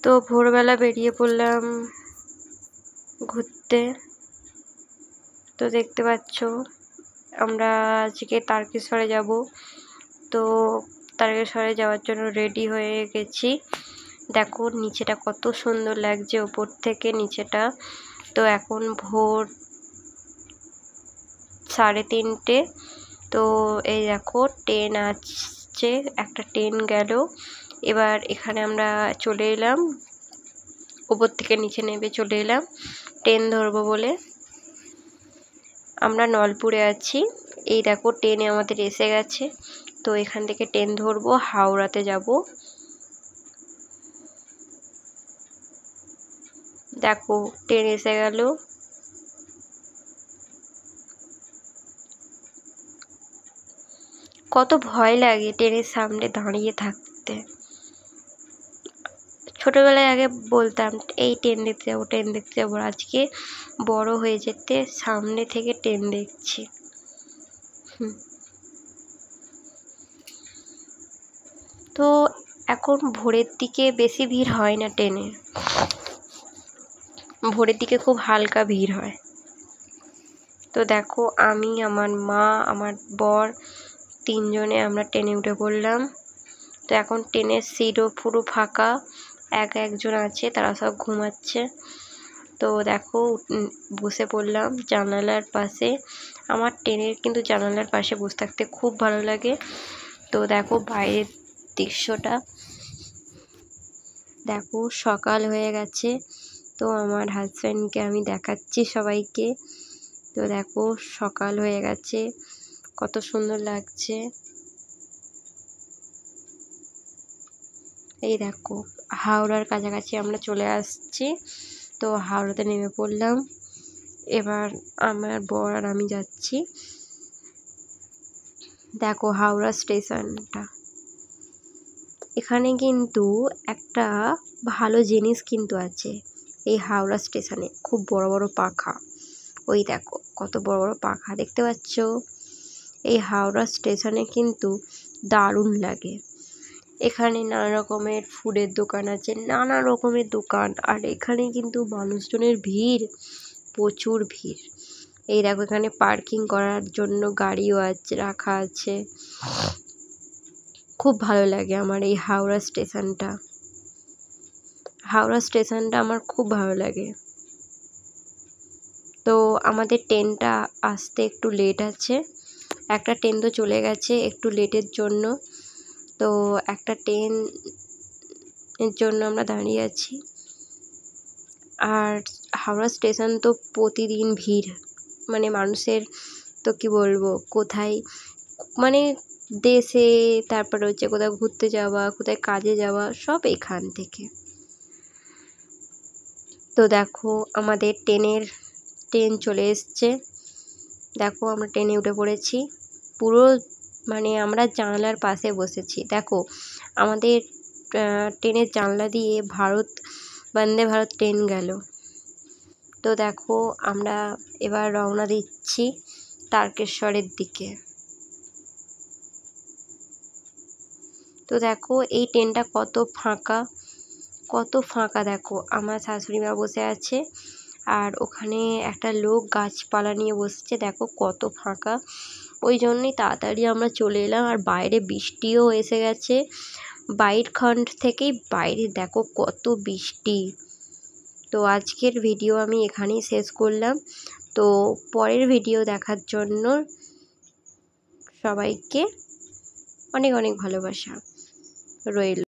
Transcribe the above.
তো ভোরবেলা বেরিয়ে পড়লাম ঘুরতে। তো দেখতে পাচ্ছ আমরা আজকে তারকেশ্বরে যাব। তো তারকেশ্বরে যাওয়ার জন্য রেডি হয়ে গেছি। দেখো নিচেটা কত সুন্দর লাগছে ওপর থেকে নিচেটা। তো এখন ভোর 3:30। তো এই দেখো ট্রেন আসছে, একটা ট্রেন গেল। এবার এখানে আমরা চলে এলাম, ওপর থেকে নিচে নেমে চলে এলাম ট্রেন ধরবো বলে। আমরা নলপুরে আছি। এই দেখো ট্রেনে আমাদের এসে গেছে। তো এখান থেকে ট্রেন ধরবো, হাওড়াতে যাব। দেখো ট্রেন এসে গেল। কত ভয় লাগে ট্রেনের সামনে দাঁড়িয়ে থাকতে। ছোটবেলায় আগে বলতাম এই ট্রেন দেখতে যাবো, ট্রেন দেখতে যাবো। আজকে বড় হয়ে যেতে সামনে থেকে ট্রেন দেখছি। তো এখন ভোরের দিকে বেশি ভিড় হয় না ট্রেনে, ভোরের দিকে খুব হালকা ভিড় হয়। তো দেখো আমি, আমার মা, আমার বর, 3 জনে আমরা ট্রেনে উঠে পড়লাম। তো এখন ট্রেনের সিটও পুরো ফাঁকা, একজন আছে, তারা সব ঘুমাচ্ছে। তো দেখো বসে পড়লাম জানালার পাশে। আমার ট্রেনের কিন্তু জানালার পাশে বসে থাকতে খুব ভালো লাগে। তো দেখো বাইরের দৃশ্যটা দেখো, সকাল হয়ে গেছে। তো আমার হাজব্যান্ডকে আমি দেখাচ্ছি সবাইকে। তো দেখো সকাল হয়ে গেছে, কত সুন্দর লাগছে। এই দেখো হাওড়ার কাছাকাছি আমরা চলে আসছি। তো হাওড়াতে নেমে পড়লাম। এবার আমার বর আর আমি যাচ্ছি। দেখো হাওড়া স্টেশনটা। এখানে কিন্তু একটা ভালো জিনিস কিন্তু আছে এই হাওড়া স্টেশনে, খুব বড় বড় পাখা। ওই দেখো কত বড় বড় পাখা দেখতে পাচ্ছ। এই হাওড়া স্টেশনে কিন্তু দারুণ লাগে। এখানে নানা রকমের ফুডের দোকান আছে, নানা রকমের দোকান। আর এখানে কিন্তু মানুষজনের ভিড়, প্রচুর ভিড়। এই দেখো এখানে পার্কিং করার জন্য গাড়িও আছে, রাখা আছে। খুব ভালো লাগে আমার এই হাওড়া স্টেশনটা। হাওড়া স্টেশনটা আমার খুব ভালো লাগে। তো আমাদের ট্রেনটা আসতে একটু লেট আছে। একটা ট্রেন তো চলে গেছে একটু লেটের জন্য। তো একটা ট্রেনের জন্য আমরা দাঁড়িয়ে আছি। আর হাওড়া স্টেশন তো প্রতিদিন ভিড়, মানে মানুষের, তো কি বলবো, কোথায় মানে দেশে, তারপরে হচ্ছে কোথাও ঘুরতে যাওয়া, কোথায় কাজে যাওয়া, সব এখান থেকে। তো দেখো আমাদের ট্রেন চলে এসছে। দেখো আমরা ট্রেনে উঠে পড়েছি পুরো, মানে আমরা জানলার পাশে বসেছি। দেখো আমাদের ট্রেনের জানলা দিয়ে বন্দে ভারত ট্রেন গেল। তো দেখো আমরা এবার রওনা দিচ্ছি তারকেশ্বরের দিকে। তো দেখো এই ট্রেনটা কত ফাঁকা দেখো। আমার শাশুড়ি মা বসে আছে, আর ওখানে একটা লোক গাছপালা নিয়ে বসছে। দেখো কত ফাঁকা, ওই জন্যই তাড়াতাড়ি আমরা চলে এলাম। আর বাইরে বৃষ্টিও এসে গেছে, বাইরখন্ড থেকেই বাইরে দেখো কত বৃষ্টি। তো আজকের ভিডিও আমি এখানেই শেষ করলাম। তো পরের ভিডিও দেখার জন্য সবাইকে অনেক অনেক ভালোবাসা রইল।